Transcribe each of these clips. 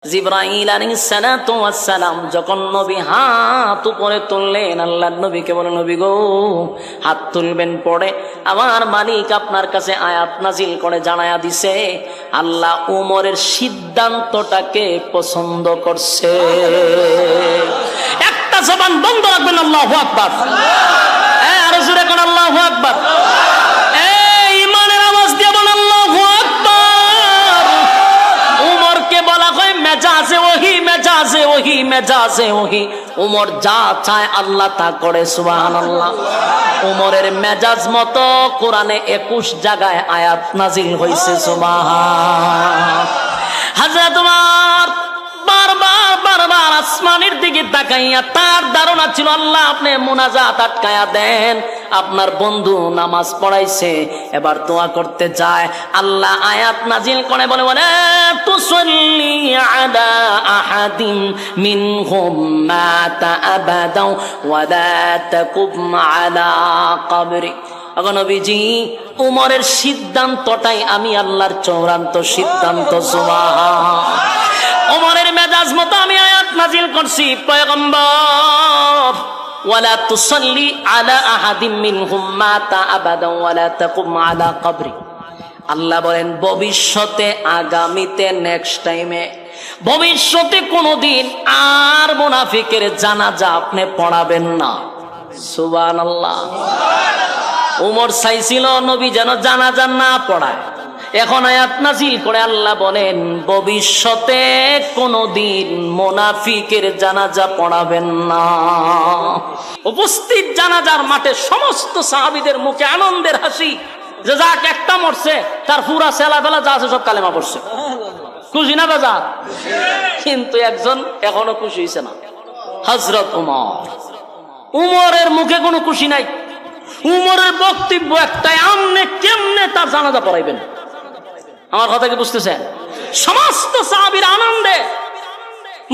জিবরাইল আলাইহিস সালাতু ওয়াস সালাম যখন নবী হাত উপরে তুললেন, আল্লাহর নবীকে বলে, নবী গো হাত তুলবেন পড়ে আমার মালিক আপনার কাছে আয়াত নাজিল করে জানায়া দিছে আল্লাহ উমরের সিদ্ধান্তটাকে পছন্দ করছে। একটা জবান বন্ধ রাখবেন, আল্লাহু আকবার। আর জোরে কোন আল্লাহু আকবার। উমর যা চায় আল্লাহ তা করে, সুবহানাল্লাহ। উমরের মেজাজ মতো কোরআনে 21 জায়গায় আয়াত নাজিল হয়েছে, সুবহান। হযরত উমর বারবার আসমানের দিকে তাকাইয়া তার ধারণা ছিল আল্লাহ আপনি মুনাজাত আটকায়া দেন, আপনার বন্ধু নামাজ পড়াইছে, এবার দোয়া করতে যায়। আল্লাহ আয়াত নাজিল করে বলে তুসাল্লি আলা আহাদিন মিনহুম মাতা আবাদা ওয়া লা তাকুম আলা কবরি। নবীজি উমরের সিদ্ধান্তটাই আমি আল্লাহর চূড়ান্ত সিদ্ধান্ত, সুবহান। উমরের মেজাজ মতো আমি আয়াত নাজিল করছি, পয়গম্বর ওয়ালা তুসাল্লি আলা আহাদিন মিনহুম মাতা আবাদা ওয়া লা তাকুম আলা কবরি। আল্লাহ বলেন ভবিষ্যতে, আগামীতে, নেক্সট টাইমে, ভবিষ্যতে কোনদিন আর মুনাফিকের জানাজা আপনি পড়াবেন না, সুবহানাল্লাহ। উমর চাইছিল নবী যেন জানাজা না পড়ায়, এখন আয়াত নাজিল করে আল্লাহ বলেন ভবিষ্যতে কোনদিন মুনাফিকের জানাজা পড়াবেন না। উপস্থিত জানাজার মাঠে সমস্ত সাহাবীদের মুখে আনন্দের হাসি, যে যাক একটা মরছে তার পুরা ছেলাবেলা যা আছে সব কালেমা পড়ছে। খুশি না বাজার? কিন্তু একজন এখনো খুশি হয়েছে না, হযরত উমর। উমরের মুখে কোনো খুশি নাই। উমরের বক্তব্য একটাই, আমনে কেমনে তার জানাজা পড়াইবেন। আমার কথা কি বুঝতেছেন? সমস্ত সাহাবীর আনন্দে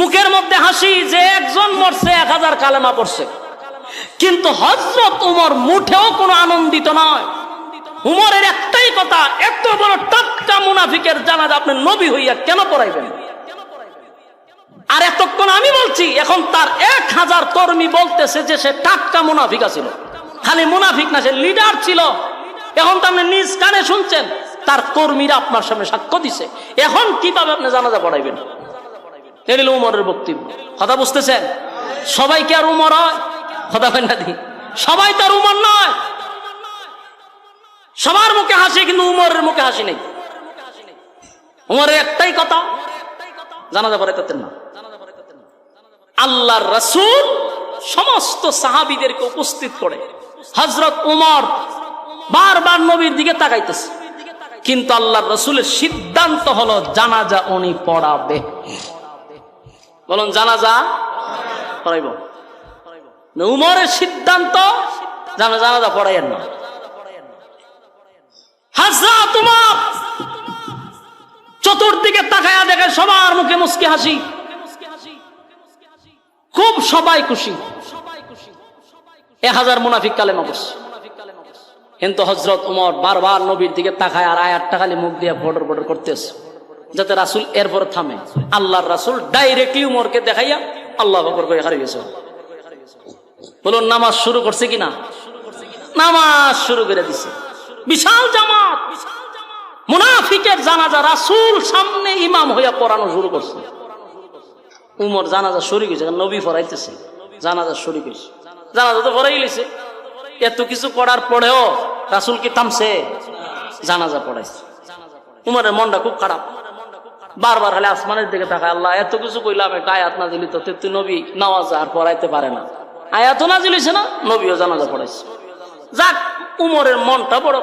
মুখের মধ্যে হাসি, যে একজন মরছে 1000 কালেমা পড়ছে। কিন্তু হযরত উমর মুঠেও কোনো আনন্দিত নয়। উমরের একটাই কথা, এত বড় টাটকা মুনাফিকের জানাজা আপনি নবী হইয়া কেন পড়াইবেন? আর এতক্ষণ আমি বলছি, এখন তার 1000 কর্মী বলতেছে যে সে টাটকা মুনাফিক ছিল। খালি মুনাফিক না, সে লিডার ছিল। এখন তো আপনি নিজ কানে শুনছেন, তার কর্মীরা আপনার সামনে সাক্ষ্য দিছে। এখন কিভাবে আপনি জানাজা পড়াইবেন? এই হলো উমরের বক্তব্য। কথা বুঝতেছেন? সবাই কি আর উমর হয়? কথা বলেন না দি, সবাই তার উমর নয়। সবার মুখে হাসি, কিন্তু উমরের মুখে হাসি নেই। উমরের একটাই কথা, জানাজা পড়াইতেন না। আল্লাহর রাসূল সমস্ত সাহাবীদেরকে উপস্থিত করে হযরত উমর বারবার নবীর দিকে তাকাইতেছে, কিন্তু আল্লাহর রাসূলের সিদ্ধান্ত হলো জানাজা উনি পড়াবে। বলুন জানাজা পড়াইব। উমরের সিদ্ধান্ত জানাজা পড়াইয়েন না। হযরত উমর চতুর্দিকে তাকায়া দেখে সবার মুখে মুস্কি হাসি, খুব সবাই খুশি। 1000 মুনাফিক কালেমা পড়ছে। কিন্তু হযরত উমর বারবার নবীর দিকে তাকায় আর আয়াতটা খালি মুখ দিয়ে বড়র করতেছে, যাতে রাসূল এরপর থামে। আল্লাহর রাসূল ডাইরেক্টলি উমরকে দেখাইয়া আল্লাহু আকবার কয়ে হারিয়ে গেছে। বলুন নামাজ শুরু করছে কিনা? নামাজ শুরু করে দিছে। বিশাল জামাত মুনাফিকের জানাজা রাসূল সামনে ইমাম হইয়া পড়ানো শুরু করছে। উমর জানাজা শুরু করেছে, নবী পড়াইতেছে, জানাজা শুরু করেছে। জানাজা তো পড়াই গেছে। এত কিছু করার পরেও রাসূল কি থামছে? জানাজা পড়াইছে। উমরের মনটা খুব খারাপ, বারবার খালি আসমানের দিকে তাকায়, আল্লাহ এত কিছু কইলাম, একটা আয়াত নাজিল হইতো, তুই নবী নামাজ আর পড়াইতে পারে না। আয়াতও নাজিল হইছে না, নবীও জানাজা পড়াইছে। যাক, উমরের মনটা বড়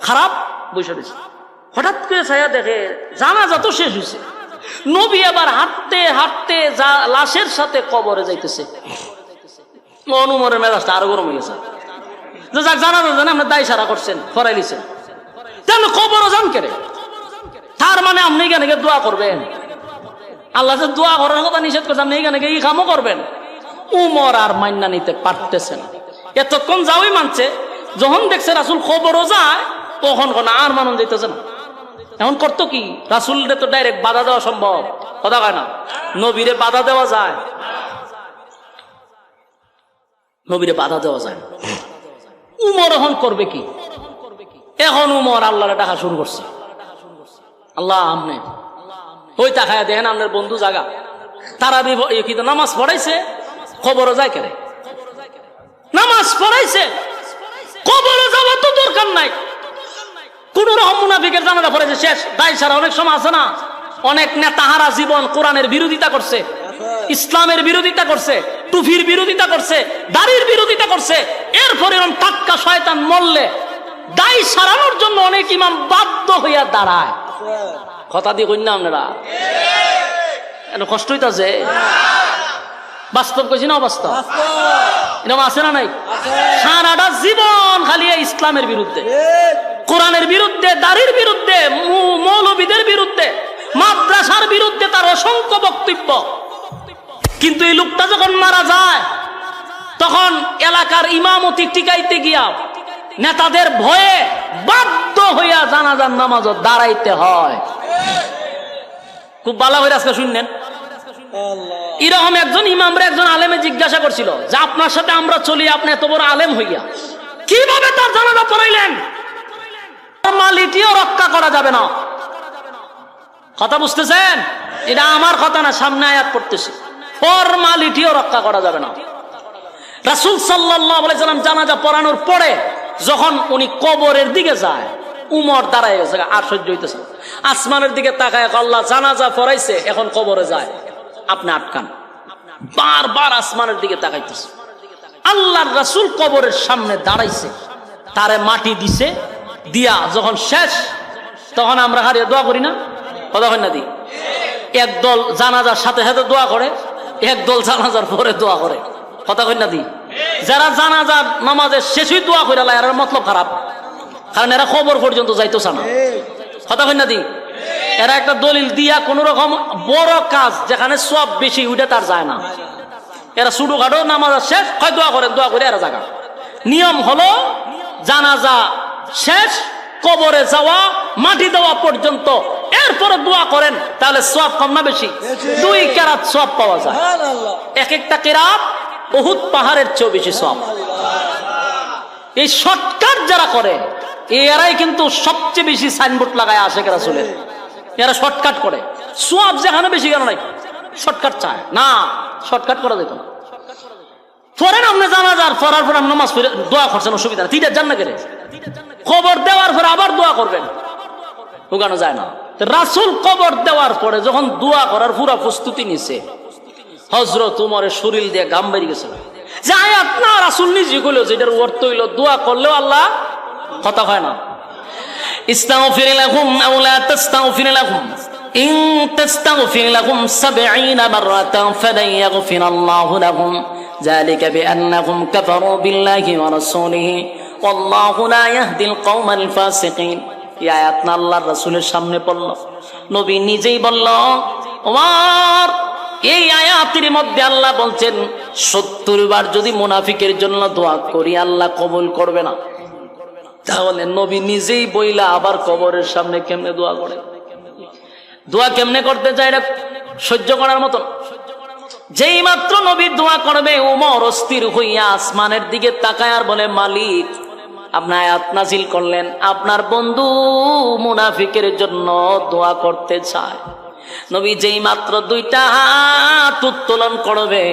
খারাপ বসে রয়েছে। হঠাৎ করে ছায়া দেখে জানাজা তো শেষ হয়েছে, নবী আবার হাঁটতে হাঁটতে লাশের সাথে কবরে যাইতেছে। উমরের মেজাজটা আরো গরম হয়ে গেছে। যাক, জানাজা জানে আপনি দায় সারা করছেন, ফরাই লিছেন, তাহলে কবরও যান কেড়ে। তার মানে আপনি এখানে দোয়া করবেন? আল্লাহ যে দোয়া করার কথা নিষেধ করছে, আপনি এখানে এই কামও করবেন? উমর আর মান্না নিতে পারতেছে না। এতক্ষণ যাওই মানছে, যখন দেখছে রাসূল কবরও যায় তখন আর মানুষ যেতেছে না। এখন করতো কি? রাসূলরে তো ডাইরেক্ট বাধা দেওয়া সম্ভব কথা কয় না। নবীরে বাধা দেওয়া যায়? নবীরে বাধা দেওয়া যায়। উমর এখন করবে কি? এখন উমর আল্লাহরে ডাকা শুরু করছে, আল্লাহ আমনে ওই তাকায় দেখেন আপনার বন্ধু জাগা তারা কিন্তু নামাজ পড়াইছে, খবরও যায় কেন? নামাজ পড়াইছে, কবরও যাওয়া তো দরকার নাই। কোন রকম মুনাফিকের জানাজা পড়েছে, শেষ। দায় ছাড়া অনেক সময় আছে না, অনেক নেতাহারা জীবন কোরআনের বিরোধিতা করছে, ইসলামের বিরোধিতা করছে, টুফির বিরোধিতা করছে, দাড়ির বিরোধিতা করছে। এরপরে এরকম টাটকা শয়তান মরলে দায় সারানোর জন্য অনেক ইমাম বাধ্য হইয়া দাঁড়ায়। কথা দিয়ে কই না আপনারা? কষ্ট হইতাছে? বাস্তব কইছি না অবাস্তব? এরকম আছে না নাই? সারাটা জীবন খালি ইসলামের বিরুদ্ধে, কোরআনের বিরুদ্ধে, দাড়ির বিরুদ্ধে, মৌলবীদের বিরুদ্ধে, মাদ্রাসার বিরুদ্ধে তার অসংখ্য বক্তব্য। কিন্তু এই লোকটা যখন মারা যায় তখন এলাকার ইমামতি টিকাইতে গিয়া নেতাদের ভয়ে বাধ্য হইয়া জানাজার নামাজও দাঁড়াইতে হয়। খুব ভালো করে আজকে শুনলেন। এরকম একজন ইমামরে একজন আলেমে জিজ্ঞাসা করছিল যে আপনার সাথে আমরা চলি, আপনি এত বড় আলেম হইয়া কিভাবে তার জানাজা পড়াইলেন? ফরমালিটিও রক্ষা করা যাবে না। কথা বুঝতেছেন? এটা আমার কথা না, সামনে আয়াত পড়তেছি। ফরমালিটিও রক্ষা করা যাবে না। রাসূল সাল্লাল্লাহু আলাইহি সাল্লাম জানাজা পড়ানোর পরে যখন উনি কবরের দিকে যায়, উমর দাঁড়ায় গেছে, আর সহ্য হইতেছে। আসমানের দিকে তাকায়, আল্লাহ জানাজা পড়াইছে, এখন কবরে যায়, আপনি আটকান। বারবার আসমানের দিকে তাকাইতেছে। আল্লাহর রাসূল কবরের সামনে দাঁড়াইছে, তারে মাটি দিছে, দিয়া যখন শেষ তখন আমরা হারিয়ে দোয়া করি না? কথা হয় না দি? একদল জানাজার সাথে সাথে দোয়া করে, একদল জানাজার পরে দোয়া করে। কথা কই না দি? যারা জানাজার নামাজের শেষই দোয়া করে লাই, এর মতলব খারাপ, কারণ এরা খবর পর্যন্ত যাইতেছে না। কথা কই না দি? এরা একটা দলিল দিয়া কোন রকম বড় কাজ যেখানে সব বেশি ওইটা তার যায় না। এরা ছোটখাটো নামাজের শেষ হয় দোয়া করেন, দোয়া করে এরা জায়গা। নিয়ম হলো জানাজা শেষ, কবরে যাওয়া, মাটি দেওয়া পর্যন্ত, এরপরে দোয়া করেন, তাহলে সওয়াব কম না বেশি? 2 কেরাত সওয়াব পাওয়া যায়। এক একটা কেরাত উহুদ পাহাড়ের চেয়েও বেশি সওয়াব। এই শর্টকাট যারা করে এরাই কিন্তু সবচেয়ে বেশি সাইনবোর্ড লাগায় আশিক রাসূলের। এরা শর্টকাট করে, সওয়াব যেখানে বেশি কেন নাই, শর্টকাট চায় না। শর্টকাট করা যেত না। পরে আপনি জানাজার পড়ার পর আপনি নামাজ পড়ে দোয়া করছেন, অসুবিধা না, তিনটা জান্নাত করে। কবর দেওয়ার পরে আবার দোয়া করবেন, ঢুকানো যায় না। রাসূল কবর দেওয়ার পরে যখন দোয়া করার পুরো প্রস্তুতি নিছে, হযরত উমরের শরীর দিয়ে গাম বেরিয়ে গেছে। যে আয়াত না রাসূল নিজে কইলো, যেটার অর্থ হইল দোয়া করলেও আল্লাহ কথা হয় না। ইস্তাগফির লাহুম আও লা তাস্তাগফির লাহুম ইন তাস্তাগফির লাহুম 70 মাররাতান ফালান ইয়াগফিরাল্লাহু লাহুম যালিকা বিআন্নাহুম কাফারু বিল্লাহি ওয়া রাসূলিহি ওয়াল্লাহু লা ইয়াহদিল কওমাল ফাসিকিন। এই আয়াত না আল্লাহর রাসূলের সামনে পড়ল, নবী নিজেই বলল, ওমর এই আয়াতের মধ্যে আল্লাহ বলছেন 70 বার যদি মুনাফিকের জন্য দোয়া করি আল্লাহ কবুল করবে না। তাহলে নবী নিজেই বইলা আবার কবরের সামনে কেমনে দোয়া করে? দোয়া কেমনে করতে চায় এটা সহ্য করার মতন। যেই মাত্র নবী দোয়া করবে, ওমর অস্থির হইয়া আসমানের দিকে তাকায় আর বলে, মালিক আপনি আয়াত নাজিল করলেন, আপনার বন্ধু মুনাফিকের জন্য দোয়া করতে চায়। নবী যেই মাত্র 2টা হাত উত্তোলন করবে,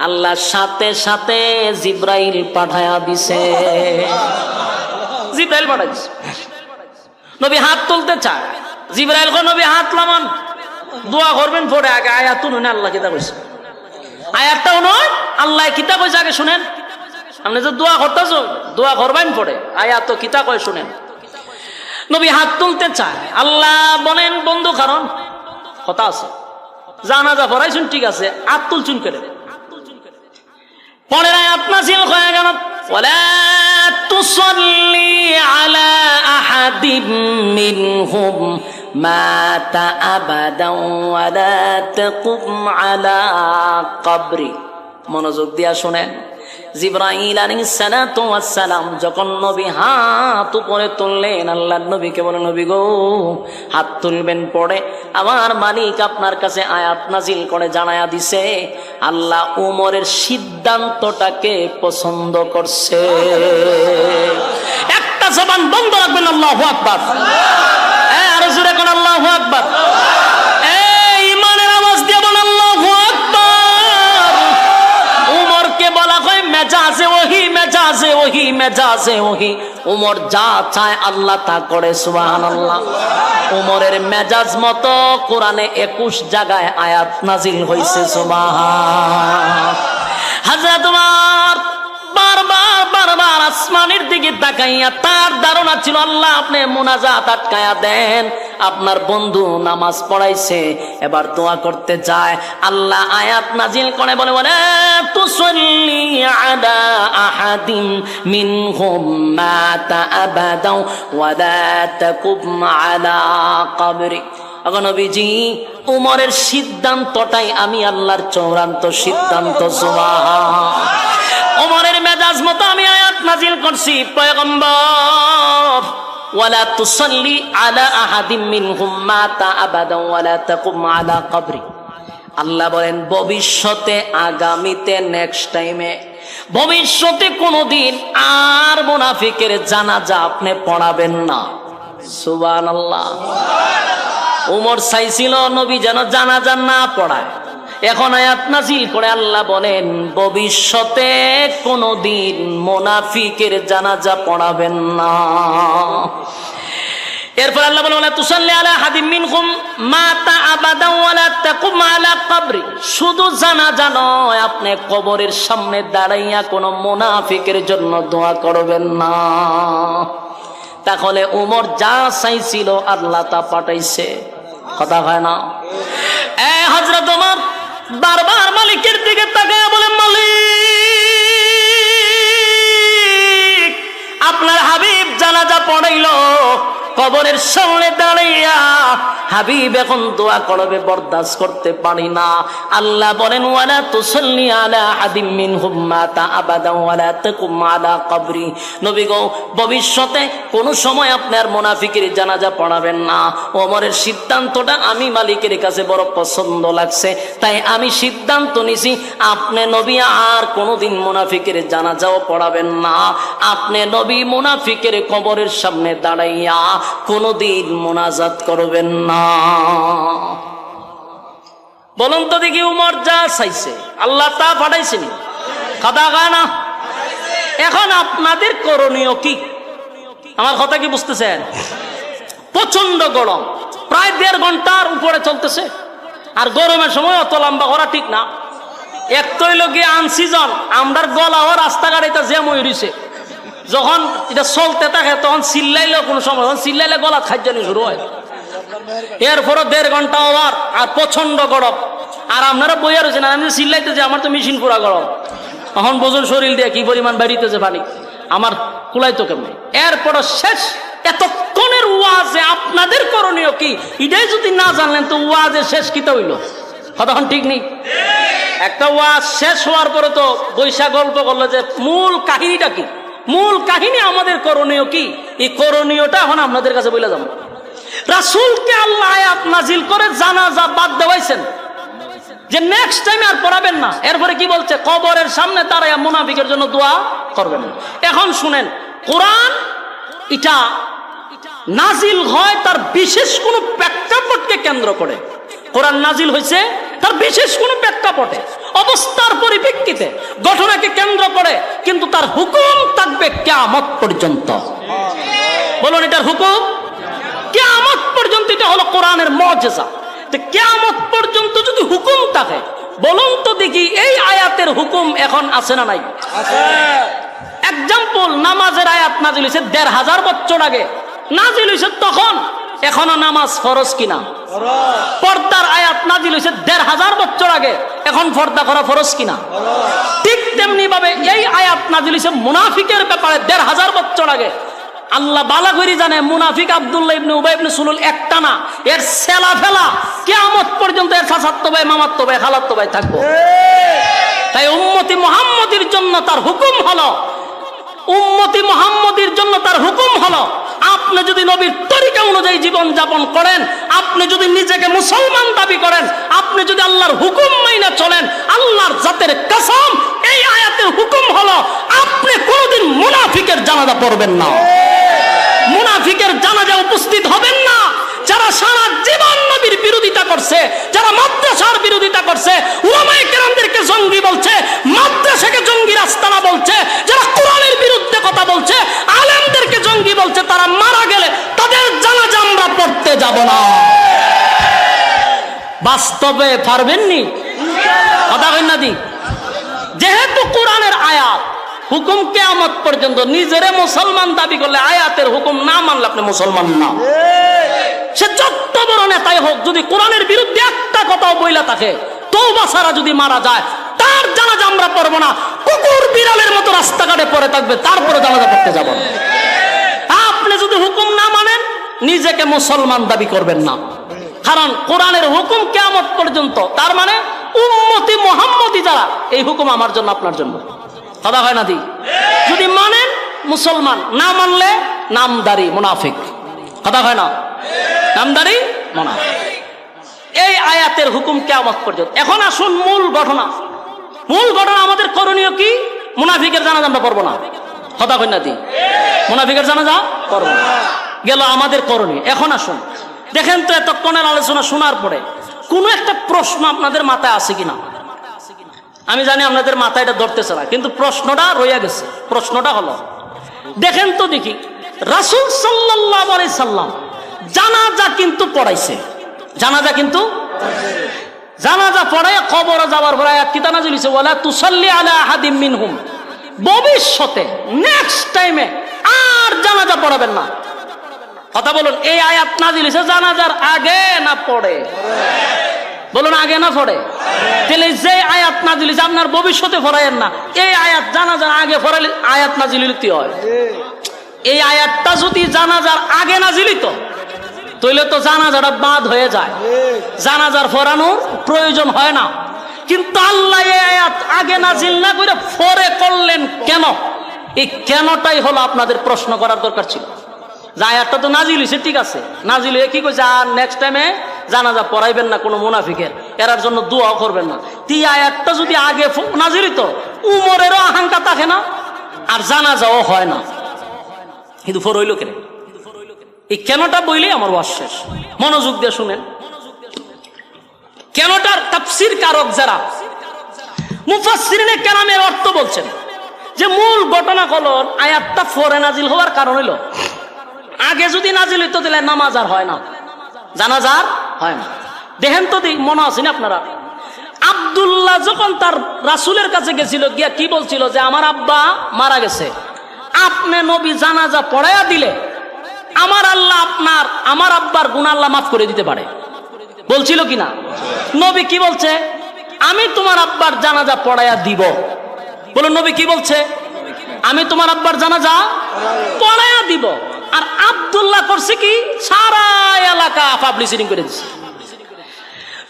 আল্লাহ সাথে সাথে জিব্রাইল পাঠায়া দিছে। জিব্রাইল পাঠায় দিছে। নবী হাত তুলতে চায়, জিব্রাইল কয় নবী হাত নামান, দোয়া করবেন পরে, আগে আয়াত শুনুন আল্লাহ কিতা কইছে। আয়াতটাও নয়, আল্লাহ কিতা কইছে আগে শুনেন। আপনি যে দোয়া করতেছ, দোয়া করবেন পরে, আয়াত তো কিতা কয় শুনেন। নবী হাত তুলতে চায়, আল্লাহ বলেন বন্ধু কারণ কথা আছে, জানাজা পড়াইছুন ঠিক আছে, হাত তুলছুন করে। পরের আয়াত নাযিল হয়ে গেল, ওয়ালা তুসাল্লি আলা আহাদিম মিনহুম মাতা আবাদান ওয়ালা তাকুম আলা কবরি। মনোযোগ দিয়া শুনেন, জিবরাইল আলাইহিস সালাতু ওয়াস সালাম যখন নবী হাত উপরে তুললেন, আল্লাহর নবীকে বলে, নবী গো হাত তুলবেন পড়ে আমার মালিক আপনার কাছে আয়াত নাজিল করে জানায়া দিছে আল্লাহ উমরের সিদ্ধান্তটাকে পছন্দ করছে। একটা জবান বন্ধ রাখবেন, আল্লাহু আকবার। আরো জোরে কোন আল্লাহু আকবার। মেজাজে ওহি, মেজাজে ওহি, মেজাজে ওহি। উমর যা চায় আল্লাহ তা করে, সুবহানাল্লাহ। উমরের মেজাজ মতো কোরআনে 21 জায়গায় আয়াত নাজিল হইছে, সুবহান। হযরত উমর বারবার আসমানের দিকে তাকাইয়া তার ধারণা ছিল আল্লাহ আপনি মুনাজাত আটকায়া দেন, আপনার বন্ধু নামাজ পড়াইছে, এবার দোয়া করতে যায়। আল্লাহ আয়াত নাজিল করে বলে, তুসল্লি আলা আহাদিম মিনহুম মাতা আবাদাও ওয়া লা তাকুম আলা কবরি। নবীজি উমরের সিদ্ধান্তটাই আমি আল্লাহর চূড়ান্ত সিদ্ধান্ত, সুবহান। উমরের মেজাজ মতো আমি আয়াত নাজিল করছি, পয়গম্বর ওয়ালা তুসাল্লি আলা আহাদিম মিনহুম মাতা আবাদা ওয়ালা তাকুম আলা কবরি। আল্লাহ বলেন ভবিষ্যতে, আগামীতে, নেক্সট টাইমে, ভবিষ্যতে কোনোদিন আর মুনাফিকের জানাজা আপনি পড়াবেন না, সুবহানাল্লাহ। উমর চাইছিল নবী যেন জানাজা না পড়ায়, এখন আয়াত নাজিল করে আল্লাহ বলেন ভবিষ্যতে কোনদিন মুনাফিকের জানাজা পড়াবেন না। এরপর আল্লাহ বলেন ওয়ালা তুসাল্লি আলা আহাদিম মিনহুম মাতা আবাদা ওয়ালা তাকুম আলা কবরি। শুধু জানাজা নয়, আপনি কবরের সামনে দাঁড়াইয়া কোন মুনাফিকের জন্য দোয়া করবেন না। তাহলে উমর যা চাইছিল আল্লাহ তা পাঠাইছে, কথা হয় না? হযরত ওমর বারবার মালিকের দিকে তাকায় বলে, মালিক আপনার হাবিব জানাজা পড়াইলো, কবরের সামনে দাঁড়াইয়া হাবিব এখন দোয়া করবে, বরদাস্ত করতে পারি না। আল্লাহ বলেন ওয়ালা তুসাল্লি আলা আহাদিম মিনহুম মাতা আবাদা ওয়ালা তাকুম আলা কবরি। নবী গো ভবিষ্যতে কোন সময় আপনার মুনাফিকের জানাজা পড়াবেন না। ওমরের সিদ্ধান্তটা আমি মালিকের কাছে বড় পছন্দ লাগছে, তাই আমি সিদ্ধান্ত নিছি আপনি নবী আর কোনোদিন মুনাফিকের জানাজাও পড়াবেন না। আপনি নবী মুনাফিকের কবরের সামনে দাঁড়াইয়া কোনদিন মুনাজাত করবেন না। বলুন তো দেখি, উমর যা চাইছে আল্লাহ তা পাঠাইছেন, কথা কয় না? এখন আপনাদের করণীয় কি? আমার কথা কি বুঝতেছেন? প্রচন্ড গরম, প্রায় 1.5 ঘন্টার উপরে চলতেছে, আর গরমের সময় অত লম্বা করা ঠিক না। এক তৈল গিয়ে আনসিজন আমরার গলাও রাস্তাঘাট এটা জ্যাম হয়ে রয়েছে, যখন এটা চলতে থাকে তখন চিল্লাইলেও কোনো সময়, তখন চিল্লাইলে গলা খাইজানি শুরু হয়। এরপরও 1.5 ঘন্টা ওভার, আর প্রচন্ড গরম, আর আপনারা বইয়া রয়েছেন, আমি চিল্লাইতেছি আমার তো মেশিন পুরা গরম। এখন বোঝুন শরীর দিয়ে কি পরিমাণ বাড়িতেছে পানি, আমার কুলাই তো কেমন। এরপরও শেষ এতক্ষণের ওয়াজে আপনাদের করণীয় কি? এটাই যদি না জানলেন তো ওয়াজের শেষ কিতা হইল? কতক্ষণ ঠিক নেই। একটা ওয়াজ শেষ হওয়ার পরে তো বৈশা গল্প করলো যে মূল কাহিনীটা কি, মূল কাহিনী আমাদের করণীয় কি, এই করণীয়টা এখন আপনাদের কাছে বলে যাব। রাসূলকে আল্লাহ আয়াত নাজিল করে জানাজা বাদ দেওয়াইছেন যে নেক্সট টাইমে আর পড়াবেন না। এরপরে কি বলছে? কবরের সামনে দাঁড়ায়া মুনাফিকের জন্য দোয়া করবেন না। এখন শুনেন, কোরআন এটা নাজিল হয় তার বিশেষ কোনো প্রেক্ষাপটকে কেন্দ্র করে। কোরআন নাজিল হয়েছে তার বিশেষ কোনো প্রেক্ষাপটে, অবস্থার পরিপ্রেক্ষিতে, ঘটনাকে কেন্দ্র করে, কিন্তু তার হুকুম থাকবে কিয়ামত পর্যন্ত। বলুন, এটার হুকুম কিয়ামত পর্যন্ত। এটা হলো কোরআনের মুজিজা। তো কিয়ামত পর্যন্ত যদি হুকুম থাকে, বলুন তো দেখি এই আয়াতের হুকুম এখন আছে না নাই? আছে। এক্সাম্পল, নামাজের আয়াত নাজিল হয়েছে 1500 বছর আগে নাজিল হয়েছে, তখন এখনো নামাজ ফরজ কিনা? পর্দার আয়াত নাজিল হয়েছে 1500 বছর আগে, এখন পর্দা করা ফরজ কিনা? ঠিক তেমনি ভাবে এই আয়াত নাজিল হয়েছে মুনাফিকের ব্যাপারে 1500 বছর আগে। আল্লাহ বালা করে জানে মুনাফিক আব্দুল্লাহ ইবনে উবাই ইবনে সুলুল একটা না, এর সেলা ফেলা কিয়ামত পর্যন্ত এর চাচাতো ভাই, মামাতো ভাই, খালাতো ভাই থাকবো। তাই উম্মতি মুহাম্মদীর জন্য তার হুকুম হলো, উম্মতি মুহাম্মদীর জন্য তার হুকুম হলো, আপনি যদি নবীর তরিকা অনুযায়ী জীবন যাপন করেন, আপনি যদি নিজেকে মুসলমান দাবি করেন, আপনি যদি আল্লাহর হুকুম মাইনা চলেন, আল্লাহর জাতের কসম এই আয়াতের হুকুম হলো আপনি কোনোদিন মুনাফিকের জানাজা পড়বেন না, মুনাফিকের জানাজা উপস্থিত হবেন না। যারা সারা জীবন নবীর বিরোধিতা করছে, যারা মাদ্রাসার বিরোধিতা করছে, উলামায়ে কেরামদেরকে জঙ্গি বলছে, মাদ্রাসাকে জঙ্গি রাস্তানা বলছে, যারা কোরআনের বিরুদ্ধে কথা বলছে, আলেমদেরকে জঙ্গি বলছে, তারা মারা গেলে তাদের জানাজা আমরা পড়তে যাব না। বাস্তবে পারবেননি? কথা কই না দি? যেহেতু কোরআনের আয়াত হুকুম কিয়ামত পর্যন্ত, নিজেরে মুসলমান দাবি করলে আয়াতের হুকুম না মানলে আপনি মুসলমান না। সে যত বড় নেতাই হোক, যদি কোরআনের বিরুদ্ধে একটা কথাও বইলা থাকে, তওবা ছাড়া যদি মারা যায়, তার জানাজা আমরা পড়বো না। কুকুর বিড়ালের মতো রাস্তাঘাটে পড়ে থাকবে, তারপরে জানাজা পড়তে যাব না। আপনি যদি হুকুম না মানেন, নিজেকে মুসলমান দাবি করবেন না, কারণ কোরআনের হুকুম কিয়ামত পর্যন্ত, তার মানে উম্মতি মুহাম্মদী যারা, এই হুকুম আমার জন্য আপনার জন্য। কথা হয় না দি? যদি মানেন মুসলমান, না মানলে নামদারি মুনাফিক। কথা হয় না? নামদারি মুনাফিক। এই আয়াতের হুকুম কিয়ামত পর্যন্ত। এখন আসুন মূল ঘটনা। মূল ঘটনা আমাদের করণীয় কি? মুনাফিকের জানাজা আমরা পড়বো না। কথা হয় না দি? মুনাফিকের জানাজা পড়বো না, গেল আমাদের করণীয়। এখন আসুন দেখেন তো, এতক্ষণের আলোচনা শোনার পরে কোন একটা প্রশ্ন আপনাদের মাথায় আছে কিনা। আমি জানি আপনাদের মাথায় এটা ধরতেছে না, কিন্তু প্রশ্নটা রইয়া গেছে। প্রশ্নটা হলো, দেখেন তো দেখি, রাসূল সাল্লাল্লাহু আলাইহি সাল্লাম জানাজা কিন্তু পড়াইছে, জানাজা কিন্তু জানাজা পড়ায় কবরে যাওয়ার পরে আয়াত কিতা নাযিল হইছে, ওয়ালা তুসাল্লি আলা আহাদিম মিনহুম, ভবিষ্যতে নেক্সট টাইমে আর জানাজা পড়াবেন না। কথা বলুন, এই আয়াত নাযিল হইছে জানাজার আগে না পড়ে? বলুন, আগে না পড়ে? তাহলে যে আয়াত নাযিল হইছে আপনার ভবিষ্যতে পড়ায়েন না, এই আয়াত জানাজার আগে পড়ালে আয়াত নাযিল হইতে হয়। এই আয়াতটা যদি জানাজার আগে নাযিল হইতো, তাহলে তো জানাজাটা বাদ হয়ে যায়, জানাজার পড়ানোর প্রয়োজন হয় না। কিন্তু আল্লাহ এই আয়াত আগে নাযিল না করে পরে করলেন কেন? এই কেনটাই হলো আপনাদের প্রশ্ন করার দরকার ছিল। যে আয়াতটা তো নাযিল হইছে, ঠিক আছে, নাযিল হয়ে কি কইছে, আর নেক্সট টাইমে জানাজা পড়াইবেন না কোনো মুনাফিকের, এরার জন্য দোয়া করবেন না। এই আয়াতটা যদি আগে নাযিল হইতো, উমরেরও আকাঙ্ক্ষা থাকে না, আর জানাজাও হয় না। কিন্তু পর হইল কেন? এই কেনটা বইলে আমার ওয়াজ শেষ। মনোযোগ দিয়ে শুনেন। কেনটার তাফসীর কারক যারা, মুফাসসিরিনে কেরামের অর্থ বলছেন যে মূল ঘটনা হলো আয়াতটা পরে নাযিল হওয়ার কারণ হলো, আগে যদি নাযিল হইতো তাহলে নামাজ আর হয় না, জানাজা আর হয় না। দেখেন তো, মনে আছে না আপনারা, আব্দুল্লাহ যখন তার রাসূলের কাছে গেছিল, গিয়া কি বলছিল যে আমার আব্বা মারা গেছে, আপনি নবী জানাজা পড়াইয়া দিলে আমার আল্লাহ আমার আব্বার গুনাহ আল্লাহ মাফ করে দিতে পারে, বলছিল কিনা? নবী কি বলছে? আমি তোমার আব্বার জানাজা পড়াইয়া দিব। বলুন, নবী কি বলছে? আমি তোমার আব্বার জানাজা পড়াইয়া দিব। আর আব্দুল্লাহ করছে কি? সারা এলাকা পাবলিসিটি করে দিচ্ছে।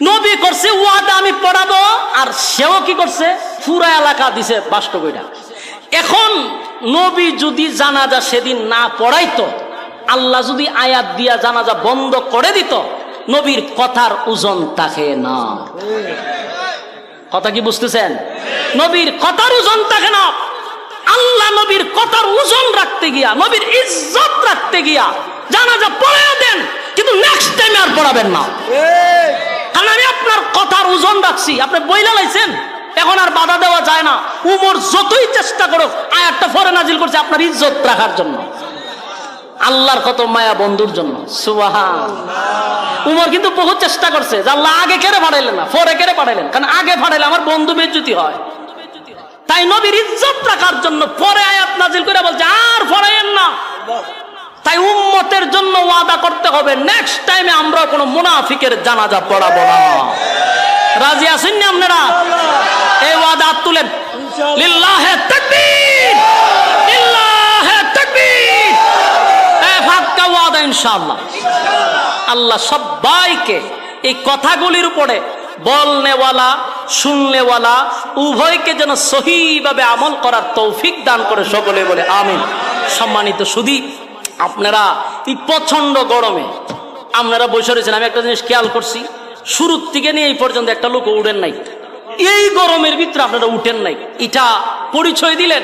নবী করছে ওয়াদা আমি পড়াবো, আর সেও কি করছে? পুরা এলাকা দিছে বাষ্ট কইরা। এখন নবী যদি জানাজা সেদিন না পড়াইতো, আল্লাহ যদি আয়াত দিয়া জানাজা বন্ধ করে দিত, নবীর কথার ওজন থাকে না। কথা কি বুঝতেছেন? নবীর কথার ওজন থাকে না। আল্লাহ নবীর কথার ওজন রাখতে গিয়া, নবীর ইজ্জত রাখতে গিয়া জানাজা পড়াইয়া দেন, কিন্তু নেক্সট টাইমে আর পড়াবেন না। কারণ আমি আপনার কথার ওজন রাখছি, আপনি বইলা লাইছেন, এখন আর বাধা দেওয়া যায় না। উমর যতই চেষ্টা করুক, আয়াতটা পরে নাজিল করছে আপনার ইজ্জত রাখার জন্য, আল্লাহর কত মায়া বন্ধুর জন্য। সুবহানাল্লাহ। উমর কিন্তু বহুত চেষ্টা করছে যে আল্লাহ আগে কেড়ে পাঠাইলেন না, পরে কেড়ে পাঠাইলেন, কারণ আগে পাঠাইলে আমার বন্ধু বেজ্জতি হয়। তাই নবীর ইজ্জত রাখার জন্য পরে আয়াত নাজিল করে বলছে আর পড়াইয়েন না। তাই উম্মতের জন্য ওয়াদা করতে হবে, নেক্সট টাইমে আমরা কোনো মুনাফিকের জানাজা পড়াবো না। রাজি আছেন না আপনারা? এই ওয়াদা তুলেন। লিল্লাহে তাকবীর, লিল্লাহে তাকবীর। ফাক্কা ওয়াদা ইনশাআল্লাহ। আল্লাহ সবাইকে এই কথাগুলির উপরে বলনেওয়ালা শুননেওয়ালা উভয়কে যেন সহিভাবে আমল করার তৌফিক দান করে সকলে বলে আমিন। সম্মানিত সুধী, আপনারা এই প্রচন্ড গরমে আপনারা বসে রয়েছেন। আমি একটা জিনিস খেয়াল করছি, শুরুর থেকে নিয়ে এই পর্যন্ত একটা লোক উঠেন নাই। এই গরমের ভিতরে আপনারা উঠেন নাই, এটা পরিচয় দিলেন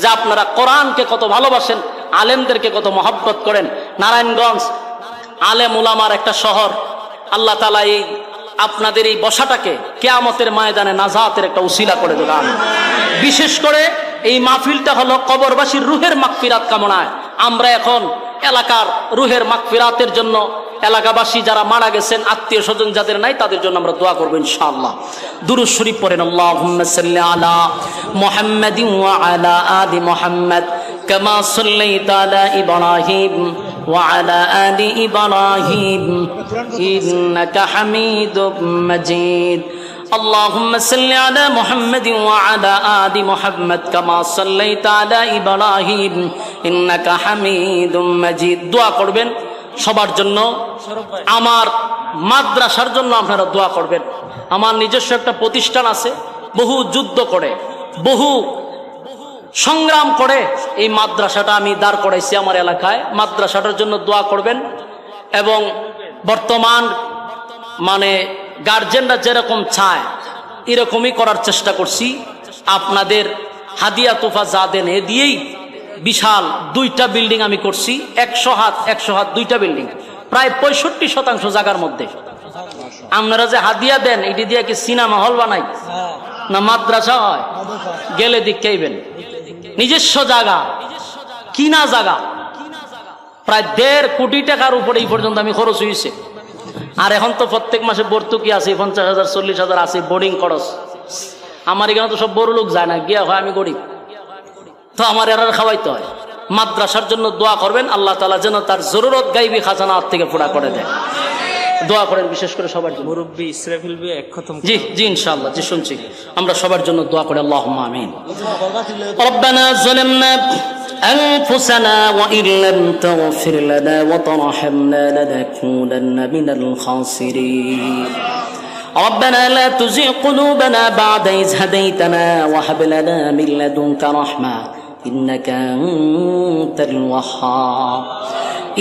যে আপনারা কোরআনকে কত ভালোবাসেন, আলেমদেরকে কত মহব্বত করেন। নারায়ণগঞ্জ আলেম উলামার একটা শহর। আল্লাহ তাআলা এই আপনাদের এই বসাটাকে কিয়ামতের ময়দানে নাজাতের একটা উসিলা করে দেন। বিশেষ করে এই মাহফিলটা হলো কবরবাসীর রুহের মাগফিরাত কামনায়। আমরা এখন এলাকার রুহের মাগফিরাতের জন্য এলাকাবাসী যারা মারা গেছেন, আত্মীয় স্বজন যাদের নাই, তাদের জন্য আমরা দোয়া করবো ইনশাআল্লাহ। দুরূদ শরীফ পড়েন, আল্লাহুম্মা সাল্লি আলা মুহাম্মাদিন ওয়া আলা আলি মুহাম্মাদ কামা সাল্লাইতা আলা ইব্রাহিম ওয়া আলা আলি ইব্রাহিম ইন্নাকা হামিদুম মাজিদ। اللهم صل على محمد وعلى آل محمد كما صليت على إبراهيم إنك حميد مجيد। দোয়া করবেন সবার জন্য, আমার মাদ্রাসার জন্য আপনারা দোয়া করবেন। আমার নিজস্ব একটা প্রতিষ্ঠান আছে, বহু যুদ্ধ করে বহু সংগ্রাম করে এই মাদ্রাসাটা আমি দাঁড় করাইছি আমার এলাকায়। মাদ্রাসাটার জন্য দোয়া করবেন। এবং বর্তমান গার্জেনরা যেরকম চায় এরকমই করার চেষ্টা করছি। আপনাদের হাদিয়া তোফা যা দেন এ দিয়েই বিশাল 2টা বিল্ডিং আমি করছি। 100 হাত 2টা বিল্ডিং, প্রায় 65% জায়গার মধ্যে। আপনারা যে হাদিয়া দেন এটি দিয়ে কি সিনেমা হল বানাই না মাদ্রাসা হয়? গেলে দেখেইবেন নিজস্ব জায়গা, কিনা জায়গা, প্রায় 1.5 কোটি টাকার উপরে এই পর্যন্ত আমি খরচ হয়েছে। আর এখন তো প্রত্যেক মাসে ভর্তুকি আছে 50,000 40,000 আছে বোর্ডিং খরচ। আমার এখানে তো সব বড় লোক যায় না, গিয়া হয় আমি গরিব, তো আমার এরা খাওয়াইতে হয়। মাদ্রাসার জন্য দোয়া করবেন, আল্লাহ তাআলা যেন তার জরুরত গাইবি খাজানা থেকে পুরা করে দেয়। দোয়া করেন বিশেষ করে সবার জন্য। মুরব্বি ইসরাফিল ভাই এক খতম। জি জি ইনশাআল্লাহ, জি শুনছি। আমরা সবার জন্য দোয়া করি, আল্লাহুম্মা আমিন। রব্বানা যালামনা أنفسنا وإن لم تغفر لنا وترحمنا لنكونن من الخاسرين ربنا لا تزغ قلوبنا بعد إذ هديتنا وهب لنا من لدنك رحمة إنك أنت الوهاب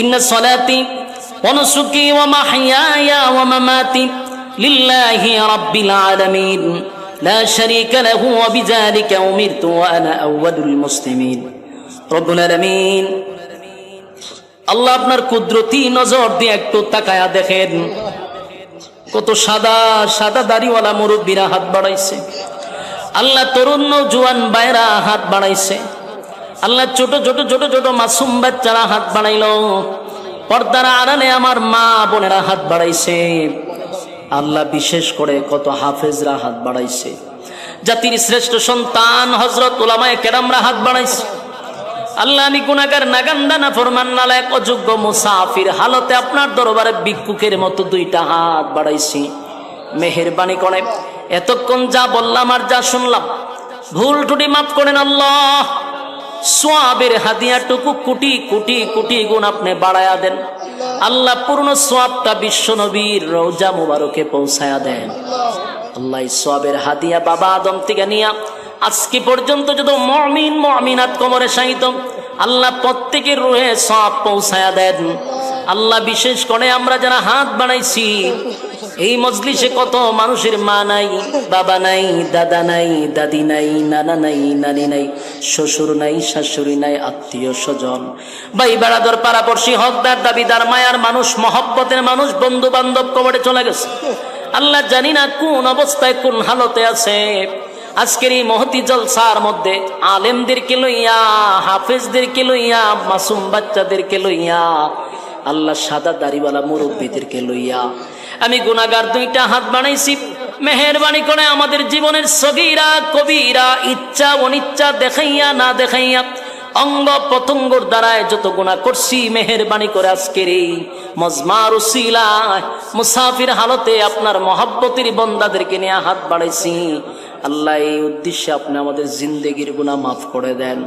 إن صلاتي ونسكي ومحياي ومماتي لله رب العالمين لا شريك له وبذلك أمرت وأنا أول المسلمين রব্বুল আলামিন। আল্লাহ আপনার কুদরতি নজর দিয়ে একটু তাকায়া দেখেন, কত সাদা সাদা দাড়িওয়ালা মুরব্বীরা হাত বাড়াইছে। আল্লাহ তরুণ নওজোয়ান ভাইরা হাত বাড়াইছে। আল্লাহ ছোট ছোট ছোট ছোট মাসুম বাচ্চারা হাত বাড়াইলো। পর্দার আড়ালে আমার মা বোনেরা হাত বাড়াইছে। আল্লাহ বিশেষ করে কত হাফেজরা হাত বাড়াইছে। জাতির শ্রেষ্ঠ সন্তান হযরত উলামায়ে কেরামরা হাত বাড়াইছে। আল্লাহ আমি গুনাহগার নাগান্দা নাফরমান নালায়েক অযোগ্য মুসাফির হালতে আপনার দরবারে ভিক্ষুকের মতো 2টা হাত বাড়াইছি। মেহেরবানি করে এতক্ষণ যা বললাম আর যা শুনলাম ভুল ত্রুটি মাফ করেন আল্লাহ। সওয়াবের হাদিয়াটুকু কোটি কোটি কোটি গুণ আপনি বাড়ায়া দেন আল্লাহ। পূর্ণ সওয়াবটা বিশ্ব নবীর রওজা মুবারকে পৌঁছায়া দেন আল্লাহ। এই সওয়াবের হাদিয়া বাবা আদম থেকে নিয়া আজকে পর্যন্ত যত মুমিন মুমিনাত কবরে শাহিদ আল্লাহ প্রত্যেকের রুহে সওয়াব পৌঁছায়া দেন আল্লাহ। বিশেষ করে আমরা যারা হাত বাড়াইছি এই মজলিসে কত মানুষের মা নাই, বাবা নাই, দাদা নাই, দাদি নাই, নানা নাই, নানি নাই, শ্বশুর নাই, শাশুড়ি নাই, আত্মীয় স্বজন, ভাই বেড়াদর, পাড়াপড়শি, হকদার, দাবিদার, মায়ার মানুষ, মহব্বতের মানুষ, বন্ধু বান্ধব কবরে চলে গেছে আল্লাহ। জানি না কোন অবস্থায় কোন হালতে আছে। আজকের এই মহতি জলসার মধ্যে আলেমদেরকে লইয়া, হাফেজদেরকে লইয়া, মাসুম বাচ্চাদেরকে লইয়া, আল্লাহ সাদা দাড়িওয়ালা মুরব্বীদেরকে লইয়া আমি গুনাহগার 2টা হাত বানাইছি। মেহেরবানি করে আমাদের জীবনের সগীরা কবিরা ইচ্ছা অনিচ্ছা দেখাইয়া না দেখাইয়া অঙ্গ প্রত্যঙ্গর দ্বারায় যত গুনাহ করছি মেহেরবানি করে আজকের এই মজমার উসিলায় মুসাফির হালতে আপনার মহব্বতের বান্দাদেরকে নিয়ে হাত বাড়াইছি আল্লাহ। এই উদ্দেশ্যে আপনি আমাদের জিন্দেগির গুনাহ মাফ করে দেন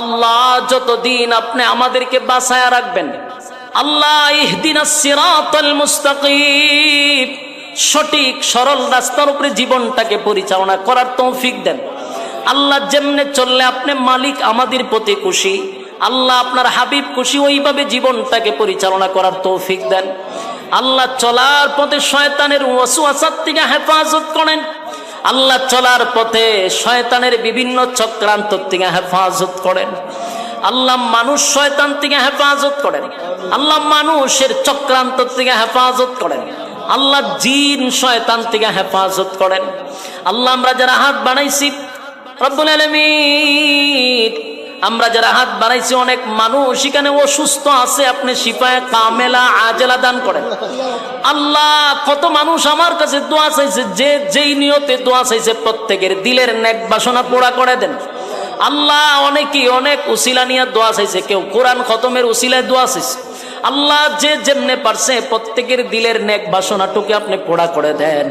আল্লাহ। যতদিন আপনি আমাদেরকে বাঁচায়া রাখবেন আল্লাহ। ইহদিনাস সিরাতাল মুস্তাকিম, সঠিক সরল রাস্তার উপরে জীবনটাকে পরিচালনা করার তৌফিক দেন। আল্লাহ যেমনে চললে আপনি মালিক আমাদের প্রতি খুশি, আল্লাহ আপনার হাবিব খুশি, ওইভাবে জীবনটাকে পরিচালনা করার তৌফিক দেন। আল্লাহ চলার পথে শয়তানের ওয়াসওয়াসার থেকে হেফাজত করেন। আল্লাহ চলার পথে শয়তানের বিভিন্ন চক্রান্ত থেকে হেফাজত করেন। আল্লাহ মানুষ শয়তান থেকে হেফাজত করেন। আল্লাহ মানুষের চক্রান্ত থেকে হেফাজত করেন। আল্লাহ জিন শয়তান থেকে হেফাজত করেন। আল্লাহ আমরা যারা হাত বানাইছি রব্বুল আলামিন, আমরা যারা হাত বানাইছি অনেক মানুষ এখানে অসুস্থ আছে, আপনি শিফায়ে কামেলা আজেলা দান করেন। আল্লাহ কত মানুষ আমার কাছে দোয়া চাইছে, যে যেই নিয়তে দোয়া চাইছে প্রত্যেকের দিলের নেক বাসনা পুরা করে দেন। আল্লাহ অনেকেই অনেক উসিলা নিয়ে দোয়া চাইছে, কেউ কোরআন খতমের উসিলায় দোয়া চাইছে। আল্লাহ যে যেমনে পারছে প্রত্যেকের দিলের নেক বাসনাটুকু আপনি পুরা করে দেন।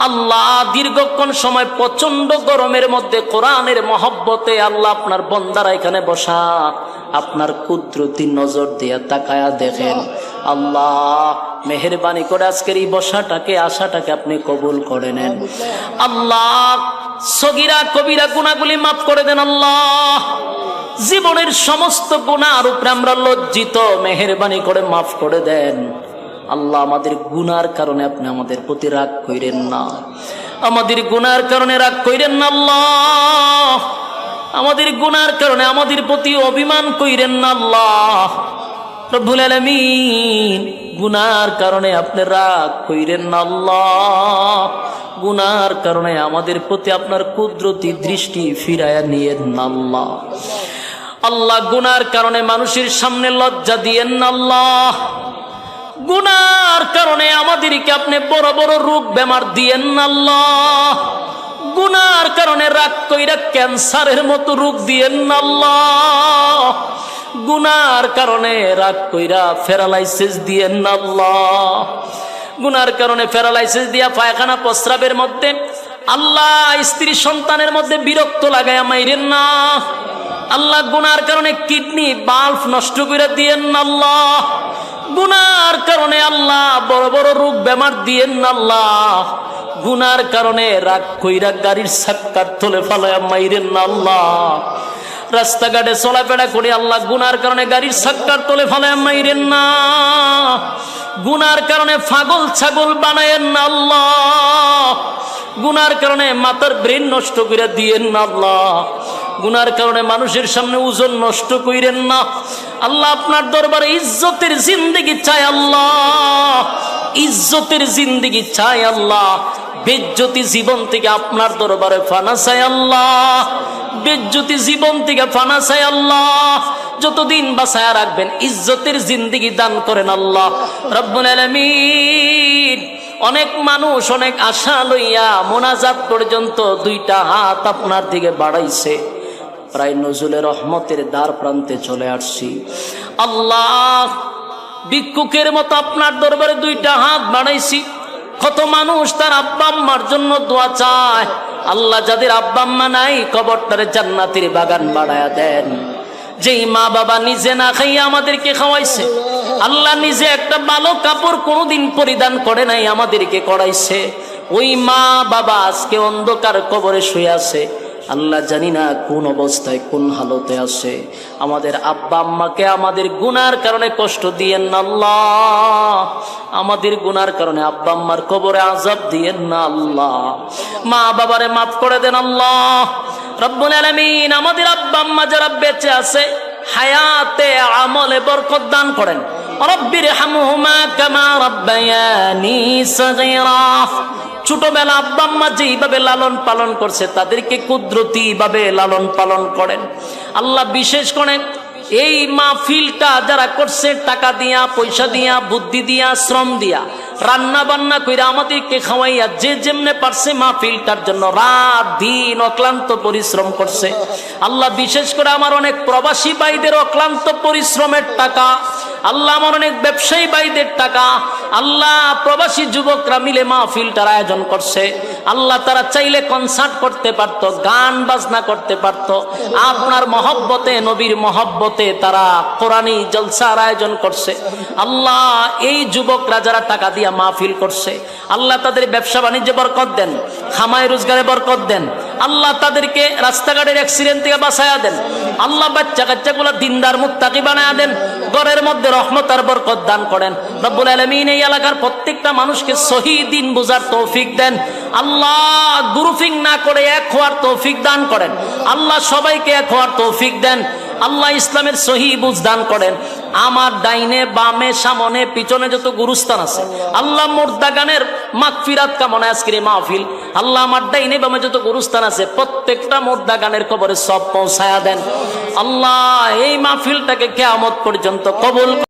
আল্লাহ দীর্ঘক্ষণ সময় প্রচন্ড গরমের মধ্যে কোরআনের মহব্বতে আল্লাহ আপনার বন্দারা এখানে বসা, আপনার কুদরতি নজর দিয়ে তাকায়া দেখেন। আল্লাহ মেহেরবানি করে আজকের এই বসাটাকে আশাটাকে আপনি কবুল করে নেন। আল্লাহ সগীরা কবিরা গুনাহগুলি মাফ করে দেন। আল্লাহ জীবনের সমস্ত গুনার উপরে আমরা লজ্জিত, মেহেরবানি করে মাফ করে দেন। আল্লাহ আমাদের গুনার কারণে আপনি আমাদের প্রতি রাগ কইরেন না, আমাদের গুনার কারণে রাগ কইরেন না। আল্লাহ আমাদের গুনার কারণে আমাদের প্রতি অভিমান কইরেন না। আল্লাহ রব্বুল আলামিন গুনার কারণে আপনি রাগ কইরেন না। আল্লাহ গুনার কারণে আমাদের প্রতি আপনার কুদরতি দৃষ্টি ফিরায়া নিয়েন না। আল্লাহ আল্লাহ গুনার কারণে মানুষের সামনে লজ্জা দিয়েন না। আল্লাহ গুনার কারণে আমাদেরকে আপনি বড় বড় রোগ বেমার দিয়েন না। আল্লাহ গুনার কারণে রাগ কইরা ক্যান্সারের মতো রোগ দিয়েন না। আল্লাহ গুনার কারণে রাগ কইরা প্যারালাইসিস দিয়েন না। আল্লাহ গুনার কারণে প্যারালাইসিস দিয়া পায়খানা প্রস্রাবের মধ্যে আল্লাহ স্ত্রী সন্তানের মধ্যে বিরক্ত লাগায়া মাইরেন না। আল্লাহ গুনার কারণে কিডনি বাল্ব নষ্ট করে দিয়েন না। আল্লাহ গুনার কারণে আল্লাহ বড় বড় রোগ বেমার দিয়েন না। আল্লাহ গুনার কারণে রাগ কইরা গাড়ির চাক্কার তলে ফালায়া মাইরেন না। আল্লাহ রাস্তাঘাটে চলাফেরা করে আল্লাহ গুনার কারণে গাড়ির চাক্কার তলে ফালায়া মাইরেন না। গুনার কারণে পাগল ছাগল বানায়েন না। আল্লাহ গুনার কারণে মাথার ব্রেন নষ্ট করে দিয়েন না। আল্লাহ গুনার কারণে মানুষের সামনে ওজন নষ্ট কইরেন না। আল্লাহ আপনার দরবারে ইজ্জতের জিন্দেগি চাই। আল্লাহ ইজ্জতের জিন্দেগি চাই। আল্লাহ বেজ্জতি জীবন থেকে আপনার দরবারে ফানা চাই। আল্লাহ বেজ্জতি জীবন থেকে ফানা চাই। আল্লাহ যতদিন বাঁচায়া রাখবেন ইজ্জতের জিন্দেগি দান করেন। আল্লাহ রব্বুল আলামিন অনেক মানুষ অনেক আশা লইয়া মোনাজাত পর্যন্ত দুইটা হাত আপনার দিকে বাড়াইছে, প্রায় নজুলে রহমতের দ্বার প্রান্তে চলে আসছি। আল্লাহ ভিক্ষুকের মতো আপনার দরবারে দুইটা হাত বাড়াইছি। কত মানুষ তার আব্বা আম্মার জন্য দোয়া চায়। আল্লাহ যাদের আব্বা আম্মা নাই কবরটারে জান্নাতের বাগান বাড়ায়া দেন। যেই মা বাবা নিজে না খাইয়া আমাদেরকে খাওয়াইছে, আল্লাহ নিজে একটা ভালো কাপড় কোনোদিন পরিধান করে নাই আমাদেরকে করাইছে, ওই মা বাবা আজকে অন্ধকার কবরে শুয়ে আছে। আল্লাহ জানি না কোন অবস্থায় কোন হালতে আছে। আমাদের আব্বা আম্মাকে আমাদের গুনার কারণে কষ্ট দিয়েন না। আল্লাহ আমাদের গুনার কারণে আব্বা আম্মার কবরে আযাব দিয়েন না। আল্লাহ মা বাবারে মাফ করে দেন। আল্লাহ রব্বুল আলামিন আমাদের আব্বা আম্মা যারা বেঁচে আছে হায়াতে আমলে বরকত দান করেন। রব্বির হামহুমা কামা রাব্বায়ানি সাগীরা। ছোটবেলা আব্বা আম্মা যেইভাবে লালন পালন করছে তাদেরকে কুদরতি ভাবে লালন পালন করেন। আল্লাহ বিশেষ করেন এই মাহফিলটা যারা করছে টাকা দিয়া, পয়সা দিয়া, বুদ্ধি দিয়া, শ্রম দিয়া, রান্না বান্না কইরা আমাদেরকে খাওয়াইয়া যে যেমনে পারছে মাহফিলটার জন্য রাত দিন অক্লান্ত পরিশ্রম করছে। আল্লাহ বিশেষ করে আমার অনেক প্রবাসী ভাইদের অক্লান্ত পরিশ্রমের টাকা আল্লাহ আমার অনেক ব্যবসায়ী ভাইদের টাকা আল্লাহ প্রবাসী যুবকরা মিলে মাহফিলটার আয়োজন করছে। আল্লাহ তারা চাইলে কনসার্ট করতে পারতো, গান বাজনা করতে পারতো, আপনার মহব্বতে নবীর মহব্বতে তারা কোরআনী জলসার আয়োজন করছে। আল্লাহ এই যুবকরা যারা টাকা দিয়া মাহফিল করছে আল্লাহ তাদের ব্যবসা বাণিজ্যে বরকত দেন, খামায় রোজগারে বরকত দেন। আল্লাহ তাদেরকে রাস্তাঘাটের অ্যাক্সিডেন্ট থেকে বাঁচায়া দেন। আল্লাহ বাচ্চা কাচ্চাগুলো দিনদার মুত্তাকি বানায়া দেন, ঘরের মধ্যে রহমত আর বরকত দান করেন। রব্বুল আলামিন এই এলাকার প্রত্যেকটা মানুষকে সহি দিন বোঝার তৌফিক দেন। আল্লাহ গ্রুপিং না করে এক হওয়ার তৌফিক দান করেন। আল্লাহ সবাইকে এক হওয়ার তৌফিক দেন। আল্লাহ ইসলামের সহি বুঝ দান করেন। আমার ডাইনে বামে সামনে পিছনে যত গুরুস্থান আছে আল্লাহ মুর্দা গানের মাগফিরাত কামনা আজকের এই মাহফিল। আল্লাহ আমার ডাইনে বামে যত গুরুস্থান আছে প্রত্যেকটা মুর্দা গানের কবরে সব পৌঁছায়া দেন। আল্লাহ এই মাহফিলটাকে কিয়ামত পর্যন্ত কবুল